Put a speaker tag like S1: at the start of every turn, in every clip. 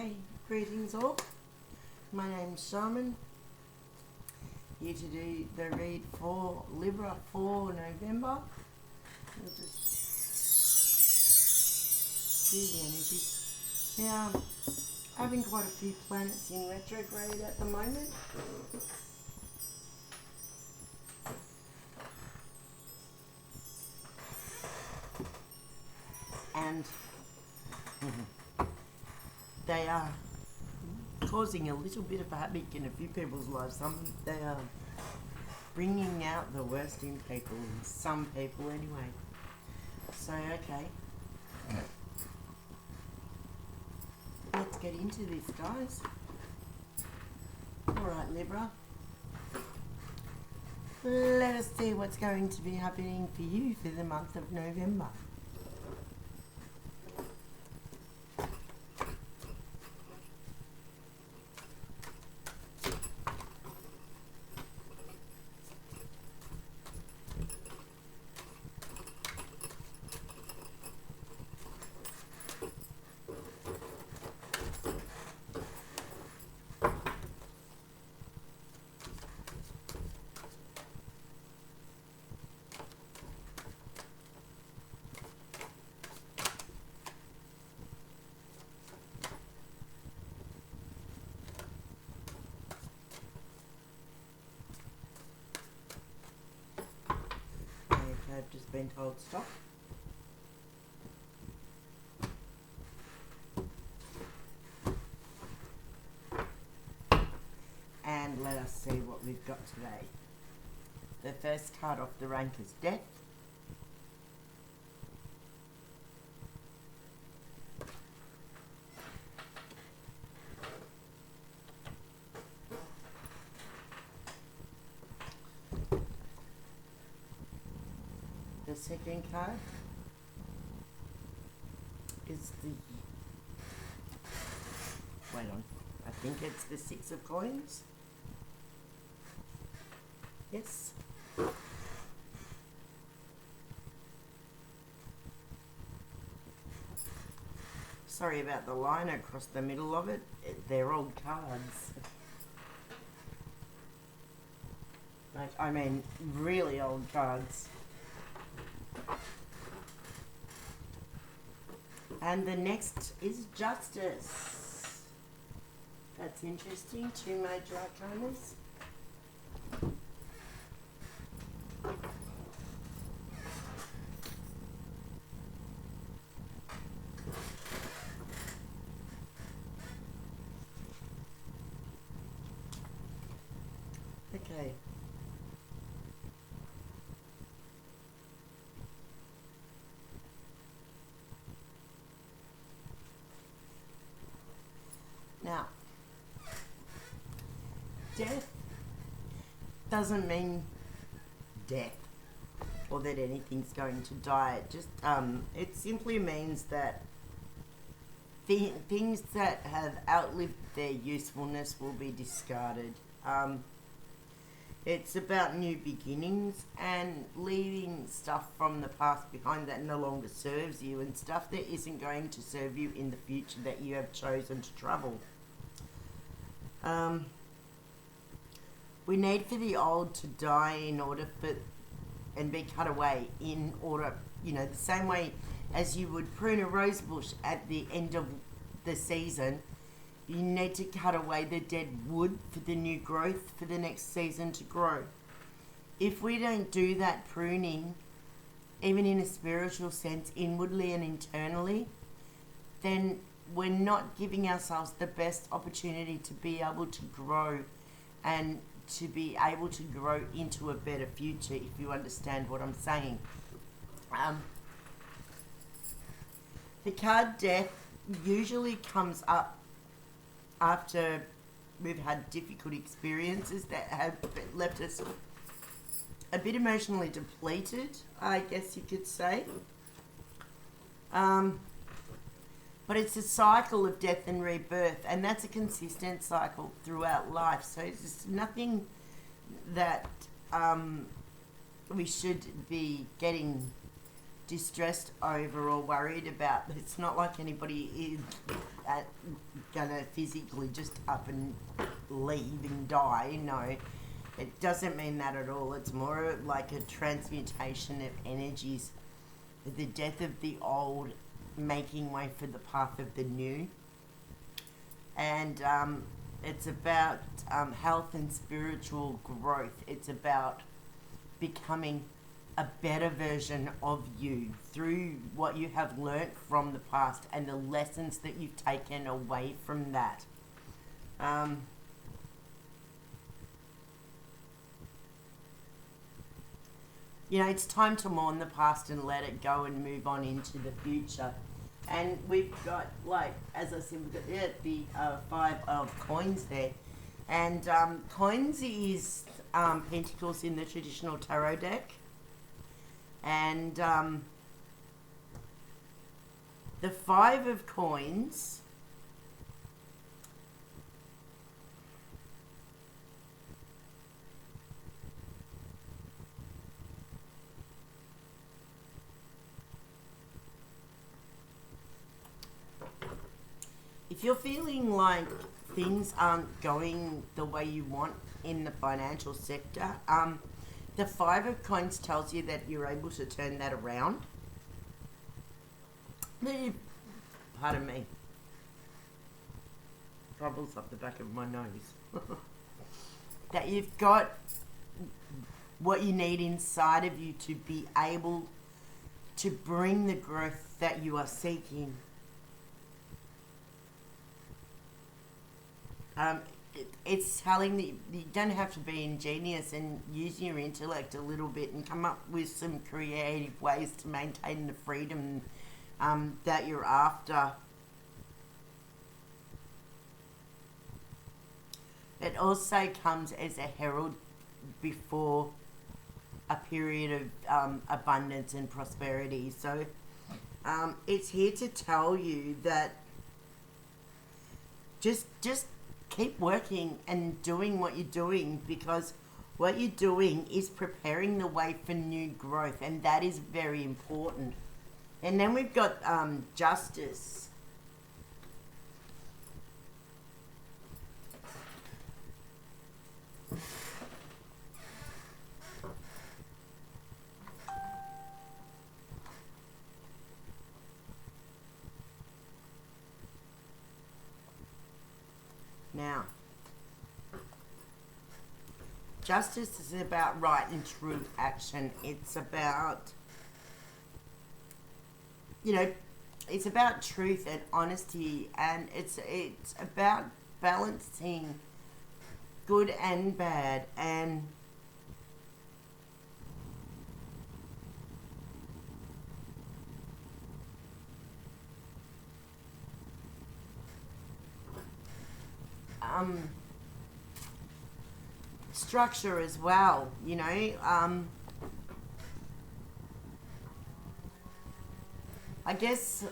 S1: Hi, greetings all. My name's Shaman. Here to do the read for Libra for November. We'll just do the energies. Now, having quite a few planets in retrograde at the moment. And they are causing a little bit of havoc in a few people's lives. They are bringing out the worst in people, some people anyway. So, okay. Let's get into this, guys. Alright, Libra. Let us see what's going to be happening for you for the month of November. I've just been told stop. And let us see what we've got today. The first card off the rank is Death. The second card is the, wait on, I think it's the Six of Coins. Yes. Sorry about the line across the middle of it. They're old cards. Like, I mean, really old cards. And the next is Justice. That's interesting. Two major arcanas. Okay. Now, death doesn't mean death or that anything's going to die. It simply means that things that have outlived their usefulness will be discarded. It's about new beginnings and leaving stuff from the past behind that no longer serves you, and stuff that isn't going to serve you in the future that you have chosen to travel. We need for the old to die in order for, and be cut away in order, you know, the same way as you would prune a rose bush at the end of the season. You need to cut away the dead wood for the new growth for the next season to grow. If we don't do that pruning, even in a spiritual sense, inwardly and internally, then we're not giving ourselves the best opportunity to be able to grow and to be able to grow into a better future, if you understand what I'm saying. The card Death usually comes up after we've had difficult experiences that have left us a bit emotionally depleted, I guess you could say. But it's a cycle of death and rebirth, and that's a consistent cycle throughout life. So it's just nothing that we should be getting distressed over or worried about. It's not like anybody is gonna physically just up and leave and die. No, it doesn't mean that at all. It's more like a transmutation of energies, the death of the old, making way for the path of the new. And it's about health and spiritual growth. It's about becoming a better version of you through what you have learnt from the past and the lessons that you've taken away from that. You know, it's time to mourn the past and let it go and move on into the future. And we've got, like, as I said, we've got the 5 of coins there. And coins is pentacles in the traditional tarot deck. And the 5 of coins if you're feeling like things aren't going the way you want in the financial sector, the 5 of coins tells you that you're able to turn that around. Pardon me. Bubbles up the back of my nose. That you've got what you need inside of you to be able to bring the growth that you are seeking. It's telling that you don't have to be ingenious and use your intellect a little bit and come up with some creative ways to maintain the freedom that you're after. It also comes as a herald before a period of abundance and prosperity. So it's here to tell you that just keep working and doing what you're doing, because what you're doing is preparing the way for new growth, and that is very important. And then we've got justice. Now, justice is about right and true action. It's about, you know, it's about truth and honesty, and it's about balancing good and bad, and structure as well, you know. I guess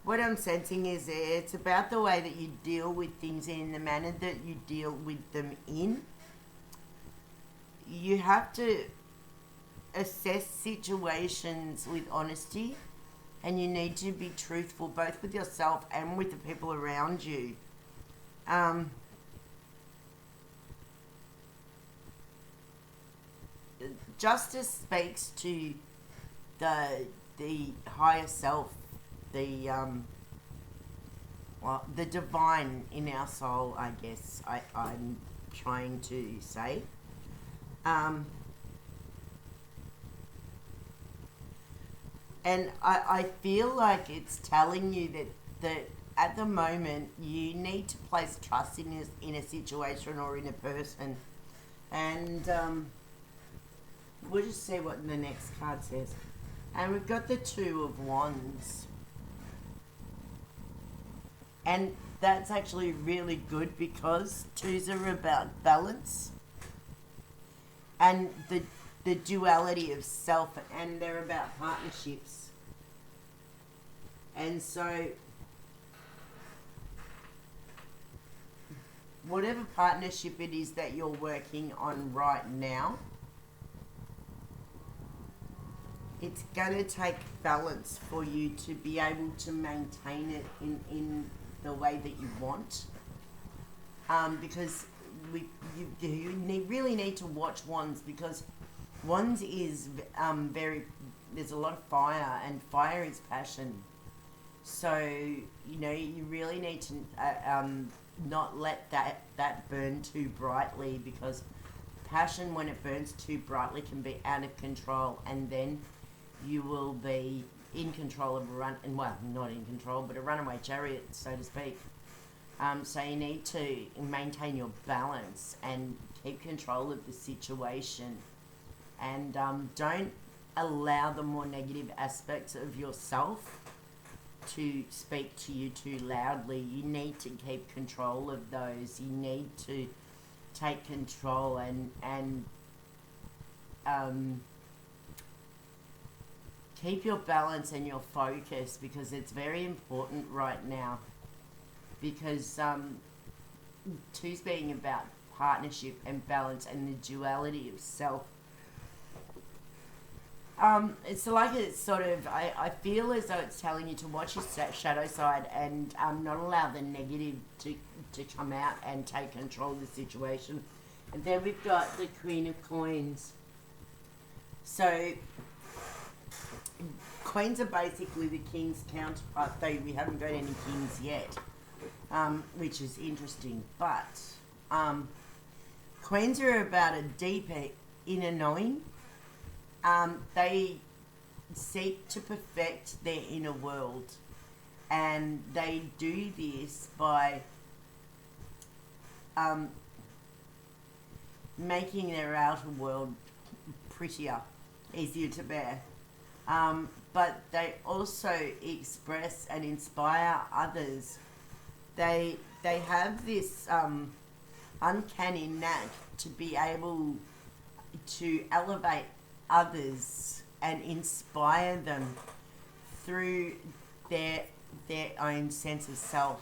S1: what I'm sensing is it's about the way that you deal with things in the manner that you deal with them in. You have to assess situations with honesty, and you need to be truthful both with yourself and with the people around you. Justice speaks to the higher self, the divine in our soul, I guess I'm trying to say. And I feel like it's telling you that at the moment you need to place trust in a situation or in a person. And we'll just see what the next card says. And we've got the 2 of Wands. And that's actually really good, because 2s are about balance and the duality of self, and they're about partnerships. And so whatever partnership it is that you're working on right now, it's going to take balance for you to be able to maintain it in the way that you want. Because you really need to watch wands, because wands is there's a lot of fire, and fire is passion. So, you know, you really need to not let that burn too brightly, because passion, when it burns too brightly, can be out of control, and then you will be in control of not in control, but a runaway chariot, so to speak. So you need to maintain your balance and keep control of the situation, and don't allow the more negative aspects of yourself to speak to you too loudly. You need to keep control of those. You need to take control and keep your balance and your focus, because it's very important right now. Because two's being about partnership and balance and the duality of self. It's like it's sort of, I feel as though it's telling you to watch your shadow side and not allow the negative to come out and take control of the situation. And then we've got the Queen of Coins. So, Queens are basically the King's counterpart, though we haven't got any Kings yet, which is interesting. But Queens are about a deeper inner knowing. They seek to perfect their inner world, and they do this by making their outer world prettier, easier to bear. But they also express and inspire others. They have this uncanny knack to be able to elevate others and inspire them through their own sense of self.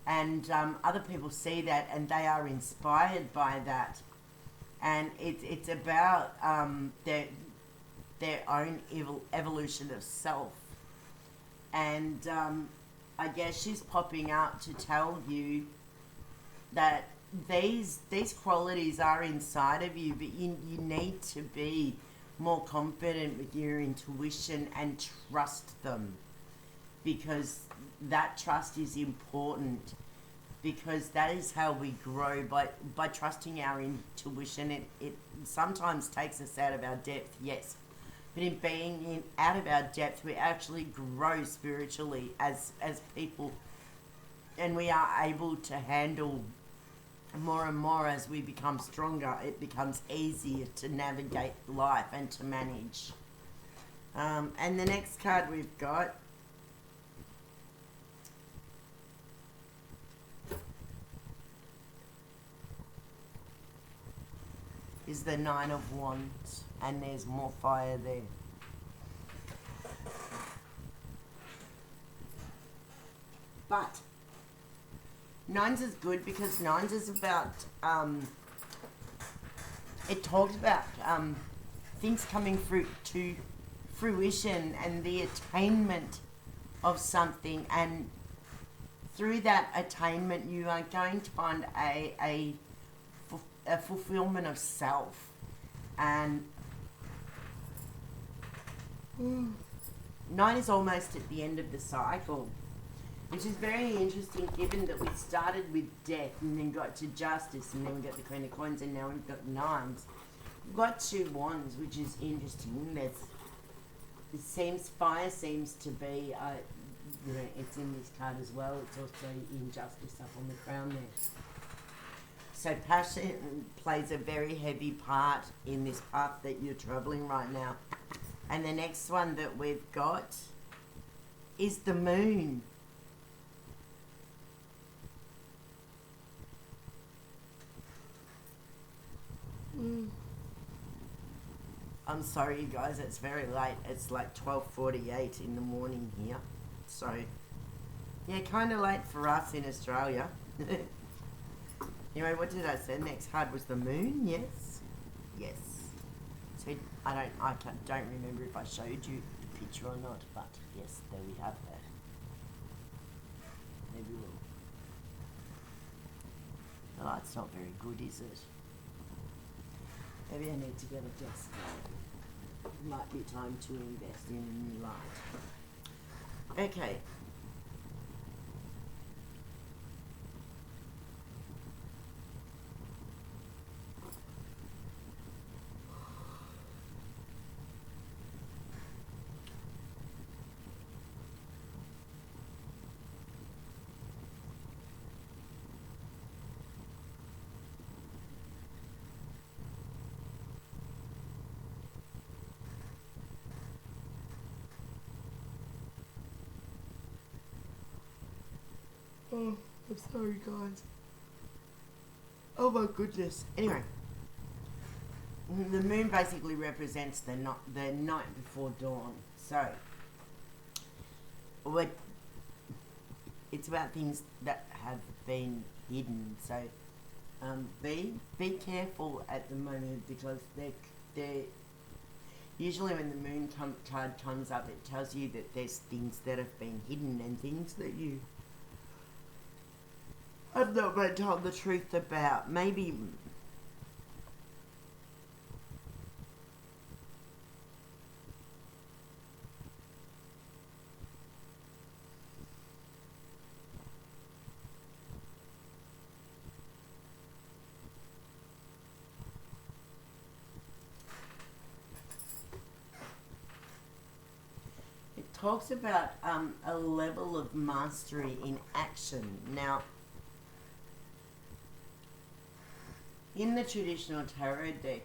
S1: And other people see that and they are inspired by that. And it's about their own evolution of self. And I guess she's popping up to tell you that these qualities are inside of you, but you need to be more confident with your intuition and trust them, because that trust is important, because that is how we grow, by trusting our intuition. It sometimes takes us out of our depth, yes, but in being out of our depth, we actually grow spiritually as people, and we are able to handle more and more. As we become stronger, it becomes easier to navigate life and to manage. And the next card we've got is the Nine of Wands, and there's more fire there. But Nines is good because Nines is about, it talks about things coming to fruition and the attainment of something, and through that attainment you are going to find a fulfillment of self. And Nine is almost at the end of the cycle, which is very interesting, given that we started with death and then got to justice, and then we got the Queen of Coins, and now we've got nines. We've got two wands, which is interesting. Fire seems to be, it's in this card as well. It's also injustice up on the crown there. So passion plays a very heavy part in this path that you're traveling right now. And the next one that we've got is the Moon. I'm sorry, you guys, it's very late. It's like 12:48 in the morning here. So, yeah, kind of late for us in Australia. Anyway, what did I say? Next card was the Moon, yes? Yes. So don't remember if I showed you the picture or not, but yes, there we have that. Maybe we'll. The light's not very good, is it? Maybe I need to get a desk. It might be time to invest in a new light. Okay. Oh, I'm sorry, guys. Oh my goodness. Anyway, the moon basically represents the night before dawn. So, it's about things that have been hidden. So, be careful at the moment, because they're usually when the moon card comes up, it tells you that there's things that have been hidden and things that you have not been told the truth about. Maybe it talks about a level of mastery in action. Now, in the traditional tarot deck,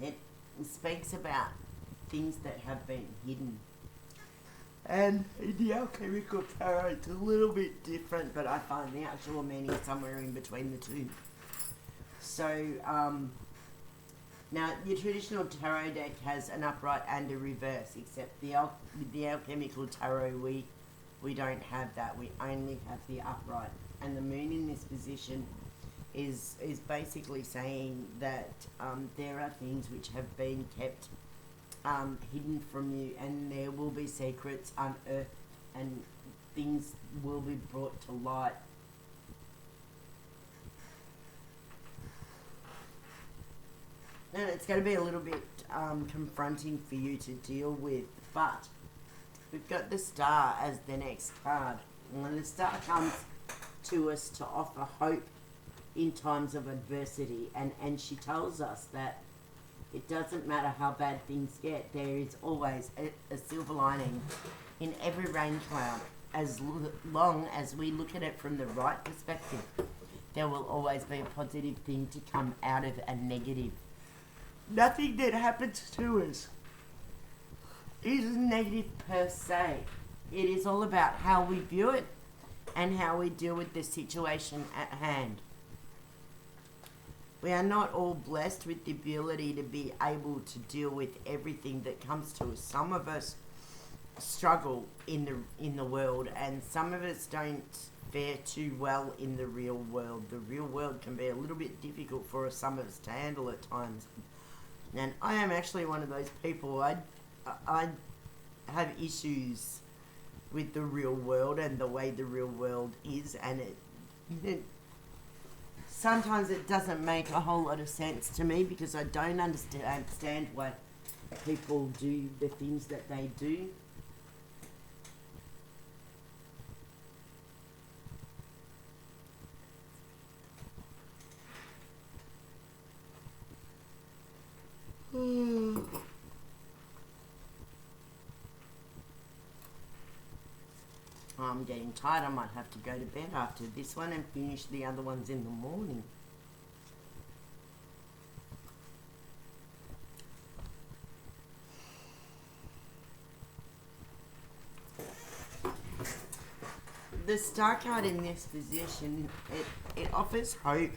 S1: it speaks about things that have been hidden. And in the alchemical tarot, it's a little bit different, but I find the actual meaning somewhere in between the two. So, now your traditional tarot deck has an upright and a reverse, except with the alchemical tarot, we don't have that. We only have the upright. And the moon in this position is basically saying that there are things which have been kept hidden from you, and there will be secrets unearthed, and things will be brought to light. And it's going to be a little bit confronting for you to deal with, but we've got the Star as the next card. And when the Star comes to us to offer hope in times of adversity, and she tells us that it doesn't matter how bad things get, there is always a silver lining in every rain cloud. As long as we look at it from the right perspective, there will always be a positive thing to come out of a negative. Nothing that happens to us is negative per se. It is all about how we view it and how we deal with the situation at hand. We are not all blessed with the ability to be able to deal with everything that comes to us. Some of us struggle in the world, and some of us don't fare too well in the real world. The real world can be a little bit difficult for some of us to handle at times. And I am actually one of those people. I have issues with the real world and the way the real world is, and it sometimes it doesn't make a whole lot of sense to me, because I don't understand why people do the things that they do. I'm getting tired. I might have to go to bed after this one and finish the other ones in the morning. The Star card in this position, it offers hope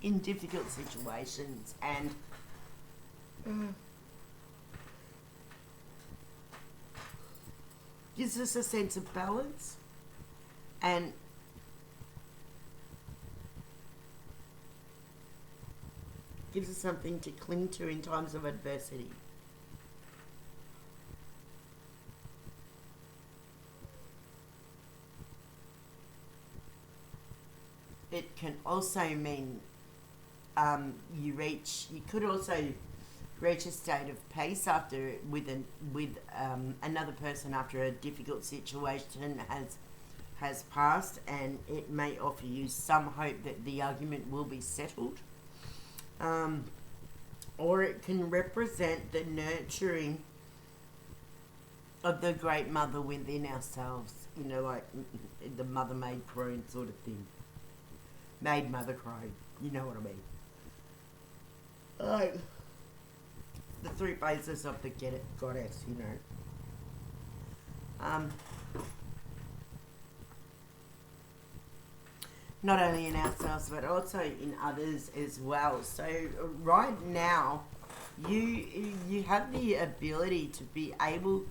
S1: in difficult situations, and gives us a sense of balance, and Gives us something to cling to in times of adversity. It can also mean you could also reach a state of peace after with another person after a difficult situation has passed, and it may offer you some hope that the argument will be settled. Or it can represent the nurturing of the great mother within ourselves, like the mother maid crone sort of thing. Maid mother crone, you know what I mean. Like the three phases of the goddess, not only in ourselves but also in others as well. So right now you have the ability to be able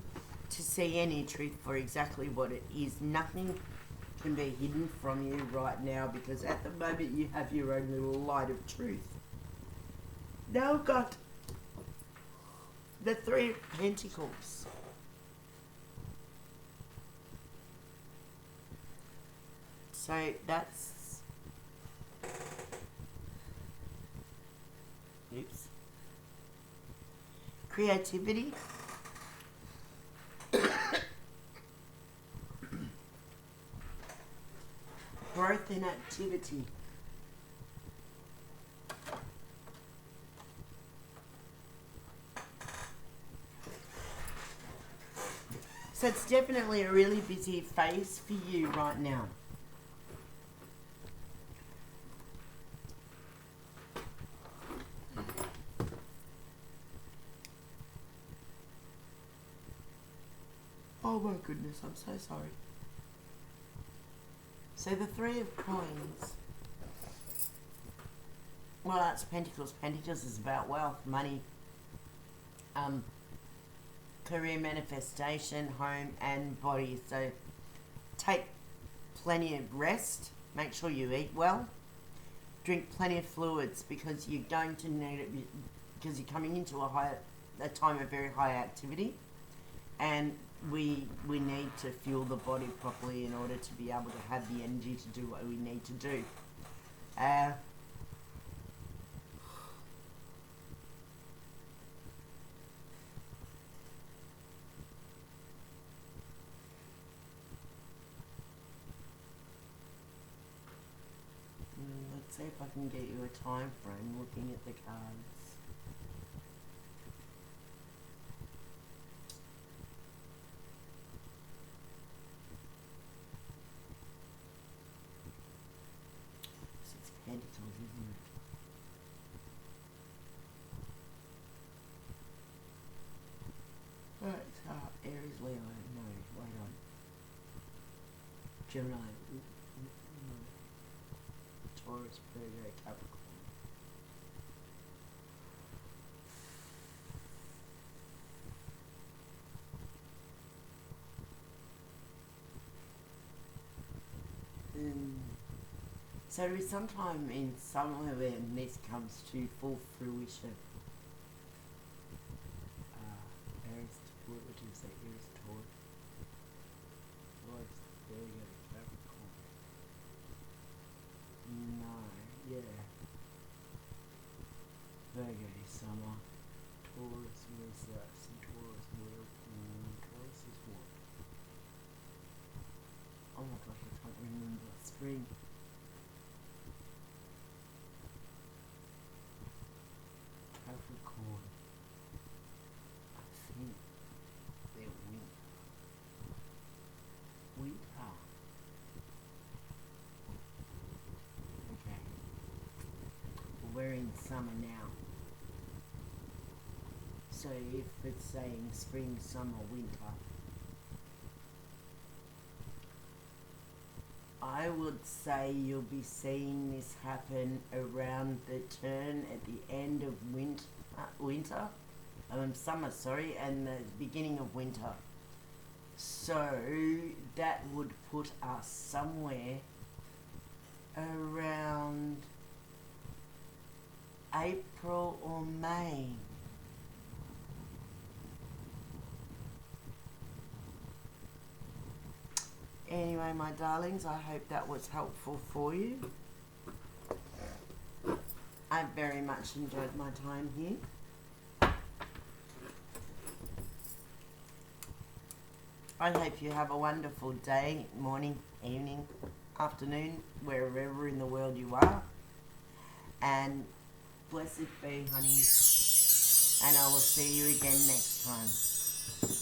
S1: to see any truth for exactly what it is. Nothing can be hidden from you right now, because at the moment you have your own little light of truth. Now we've got the Three of Pentacles. So that's... Oops. Creativity. Growth and activity. So it's definitely a really busy phase for you right now. Oh my goodness, I'm so sorry. So the Three of Coins. Well, that's Pentacles. Pentacles is about wealth, money, career manifestation, home and body. So take plenty of rest. Make sure you eat well. Drink plenty of fluids, because you're going to need it, because you're coming into a time of very high activity, and we need to fuel the body properly in order to be able to have the energy to do what we need to do. Let's see if I can get you a time frame looking at the cards. Pentacles, isn't it? Right, Aries, Leo, no, wait on. Gemini, Taurus, Virgo, Capricorn. So sometime in summer when this comes to full fruition. Aries, what would you say? Aries, Taurus. Taurus, Virgo, Capricorn. No, yeah. Virgo, summer. Taurus, where's that? See, Taurus, Taurus is what? Oh my gosh, I can't remember. Spring. Capricorn. I think they're winter. Okay. Well, we're in summer now. So if it's saying spring, summer, winter, I would say you'll be seeing this happen around the turn at the end of summer, sorry, and the beginning of winter. So that would put us somewhere around April or May. Anyway, my darlings, I hope that was helpful for you. I very much enjoyed my time here. I hope you have a wonderful day, morning, evening, afternoon, wherever in the world you are. And blessed be, honeys. And I will see you again next time.